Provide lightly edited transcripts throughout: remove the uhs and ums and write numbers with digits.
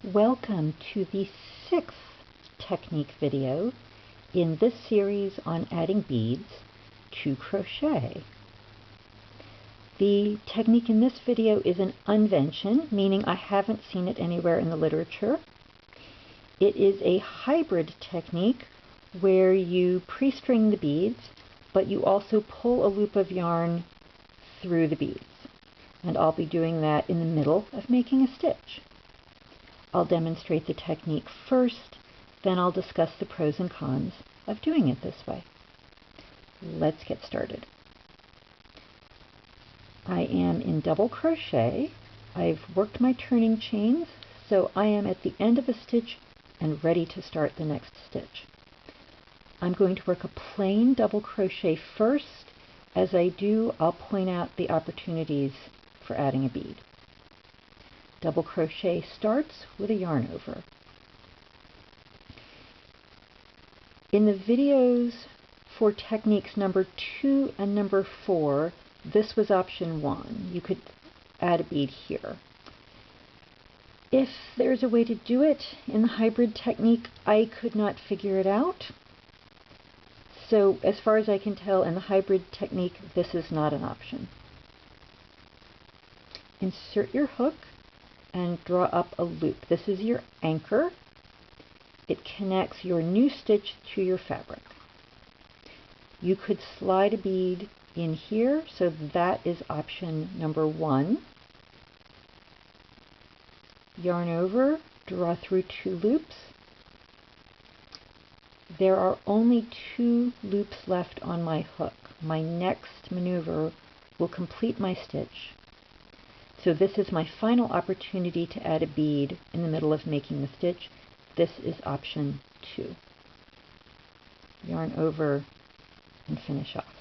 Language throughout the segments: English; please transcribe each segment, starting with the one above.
Welcome to the 6th technique video in this series on adding beads to crochet. The technique in this video is an invention, meaning I haven't seen it anywhere in the literature. It is a hybrid technique where you pre-string the beads, but you also pull a loop of yarn through the beads. And I'll be doing that in the middle of making a stitch. I'll demonstrate the technique first, then I'll discuss the pros and cons of doing it this way. Let's get started. I am in double crochet. I've worked my turning chains, so I am at the end of a stitch and ready to start the next stitch. I'm going to work a plain double crochet first. As I do, I'll point out the opportunities for adding a bead. Double crochet starts with a yarn over. In the videos for techniques number 2 and number 4, this was option 1. You could add a bead here. If there's a way to do it in the hybrid technique, I could not figure it out. So as far as I can tell, in the hybrid technique, this is not an option. Insert your hook and draw up a loop. This is your anchor. It connects your new stitch to your fabric. You could slide a bead in here, so that is option number 1. Yarn over, draw through 2 loops. There are only 2 loops left on my hook. My next maneuver will complete my stitch. So this is my final opportunity to add a bead in the middle of making the stitch. This is option 2. Yarn over and finish off.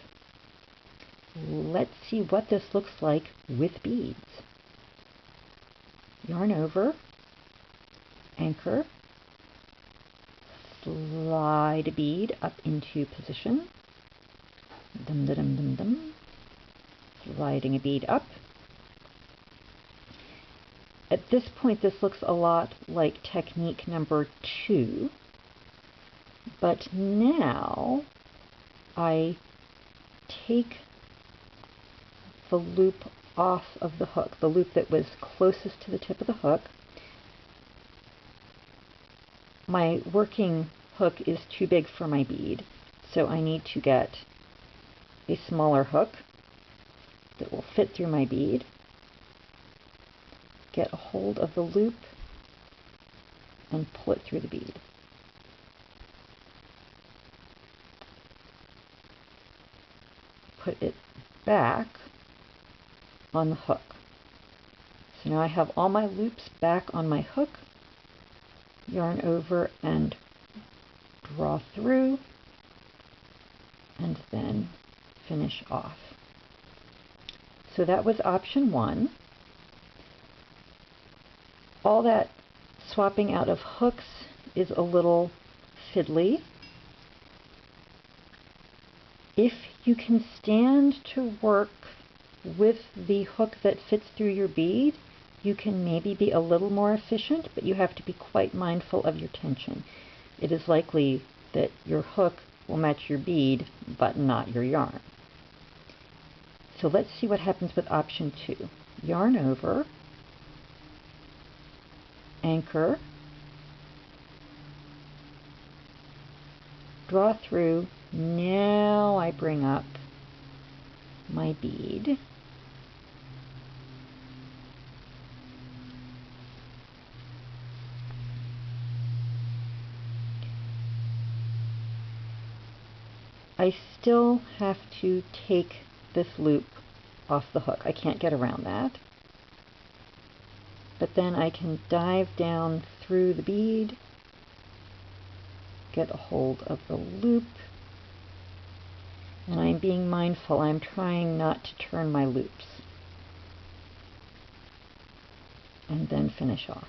Let's see what this looks like with beads. Yarn over, anchor, slide a bead up into position, dum dum dum dum dum, sliding a bead up. At this point, this looks a lot like technique number 2, but now I take the loop off of the hook, the loop that was closest to the tip of the hook. My working hook is too big for my bead, so I need to get a smaller hook that will fit through my bead. Get a hold of the loop and pull it through the bead. Put it back on the hook. So now I have all my loops back on my hook. Yarn over and draw through, and then finish off. So that was option 1. All that swapping out of hooks is a little fiddly. If you can stand to work with the hook that fits through your bead, you can maybe be a little more efficient, but you have to be quite mindful of your tension. It is likely that your hook will match your bead, but not your yarn. So let's see what happens with option 2. Yarn over, anchor, draw through. Now I bring up my bead. I still have to take this loop off the hook. I can't get around that. But then I can dive down through the bead, get a hold of the loop, and I'm being mindful. I'm trying not to turn my loops, and then finish off.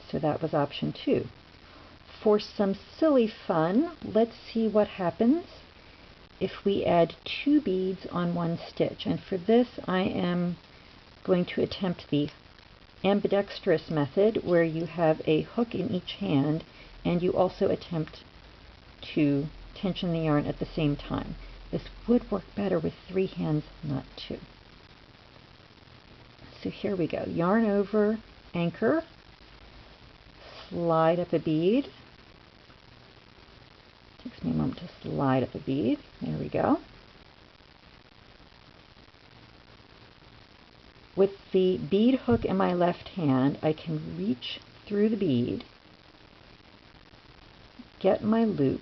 So that was option 2. For some silly fun, let's see what happens if we add 2 beads on one stitch. And for this, I am going to attempt the ambidextrous method where you have a hook in each hand and you also attempt to tension the yarn at the same time. This would work better with 3 hands, not 2. So here we go. Yarn over, anchor, slide up a bead. Takes me a moment to slide up a bead. There we go. With the bead hook in my left hand, I can reach through the bead, get my loop,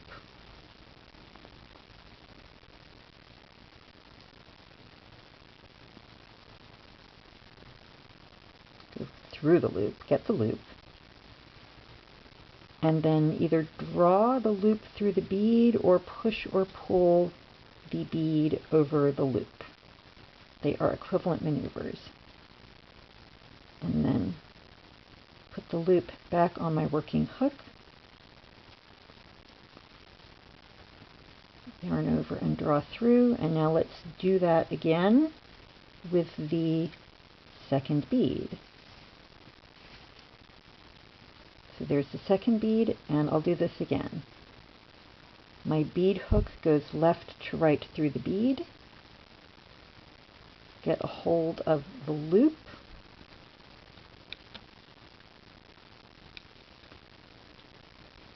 go through the loop, get the loop, and then either draw the loop through the bead or push or pull the bead over the loop. They are equivalent maneuvers. And then put the loop back on my working hook, yarn over and draw through, and now let's do that again with the second bead. So there's the second bead, and I'll do this again. My bead hook goes left to right through the bead, get a hold of the loop,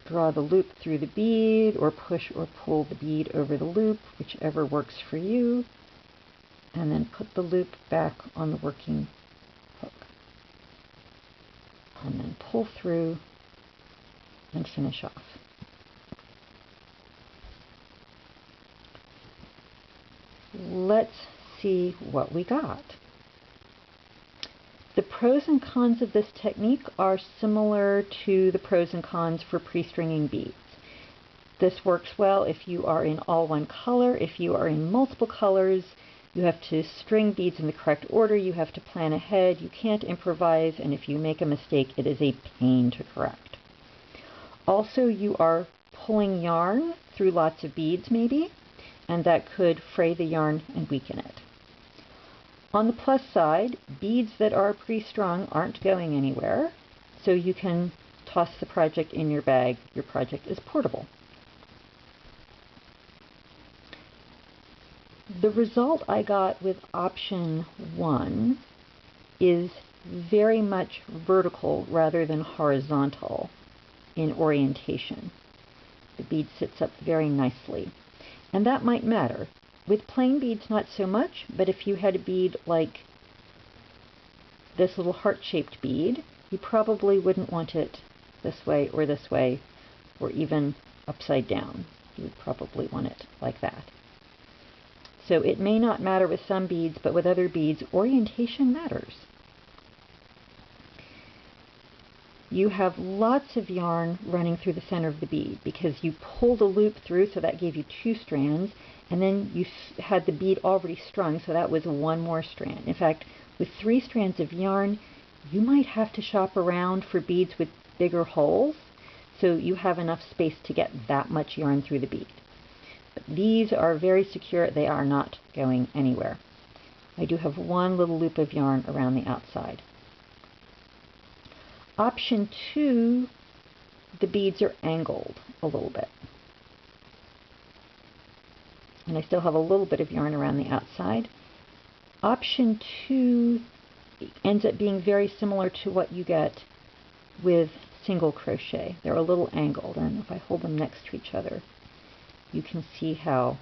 draw the loop through the bead or push or pull the bead over the loop, whichever works for you, and then put the loop back on the working hook. And then pull through and finish off. Let's see what we got. The pros and cons of this technique are similar to the pros and cons for pre-stringing beads. This works well if you are in all one color. If you are in multiple colors, you have to string beads in the correct order. You have to plan ahead. You can't improvise, and if you make a mistake, it is a pain to correct. Also, you are pulling yarn through lots of beads maybe, and that could fray the yarn and weaken it. On the plus side, beads that are pre-strung aren't going anywhere, so you can toss the project in your bag. Your project is portable. The result I got with option 1 is very much vertical rather than horizontal in orientation. The bead sits up very nicely, and that might matter. With plain beads, not so much, but if you had a bead like this little heart-shaped bead, you probably wouldn't want it this way, or even upside down. You would probably want it like that. So it may not matter with some beads, but with other beads, orientation matters. You have lots of yarn running through the center of the bead because you pulled a loop through, so that gave you 2 strands, and then you had the bead already strung, so that was 1 more strand. In fact, with 3 strands of yarn, you might have to shop around for beads with bigger holes, so you have enough space to get that much yarn through the bead. But these are very secure. They are not going anywhere. I do have 1 little loop of yarn around the outside. Option 2, the beads are angled a little bit. And I still have a little bit of yarn around the outside. Option 2 ends up being very similar to what you get with single crochet. They're a little angled, and if I hold them next to each other, you can see how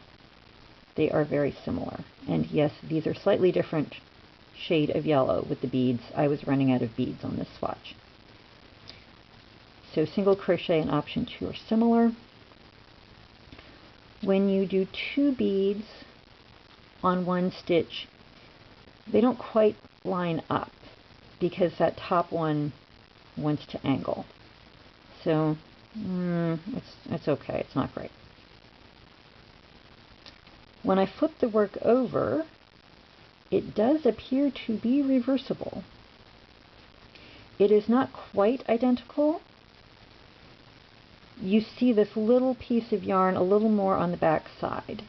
they are very similar. And yes, these are slightly different shade of yellow with the beads. I was running out of beads on this swatch. So single crochet and option 2 are similar. When you do 2 beads on 1 stitch, they don't quite line up because that top one wants to angle. So it's okay, it's not great. When I flip the work over, it does appear to be reversible. It is not quite identical. You see this little piece of yarn a little more on the back side.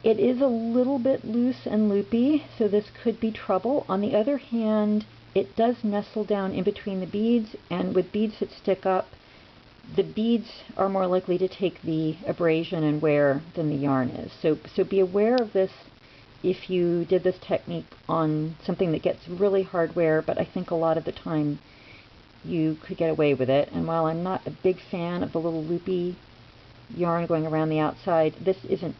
It is a little bit loose and loopy, so this could be trouble. On the other hand, it does nestle down in between the beads, and with beads that stick up, the beads are more likely to take the abrasion and wear than the yarn is. So be aware of this if you did this technique on something that gets really hard wear, but I think a lot of the time you could get away with it. And while I'm not a big fan of the little loopy yarn going around the outside, this isn't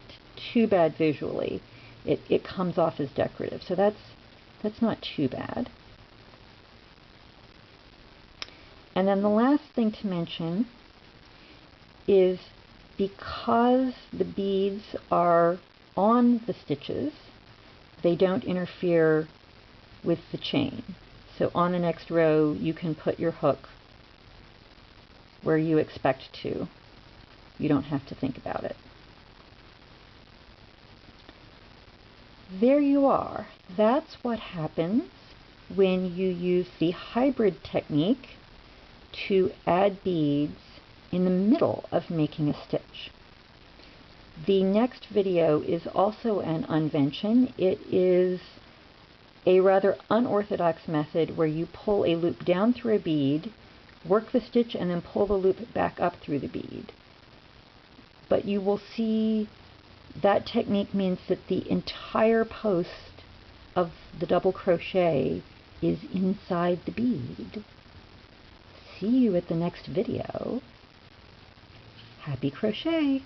too bad visually. It comes off as decorative, so that's not too bad. And then the last thing to mention is, because the beads are on the stitches, they don't interfere with the chain. So on the next row you can put your hook where you expect to. You don't have to think about it. There you are. That's what happens when you use the hybrid technique to add beads in the middle of making a stitch. The next video is also an invention. It is a rather unorthodox method where you pull a loop down through a bead, work the stitch, and then pull the loop back up through the bead. But you will see that technique means that the entire post of the double crochet is inside the bead. See you at the next video. Happy crochet!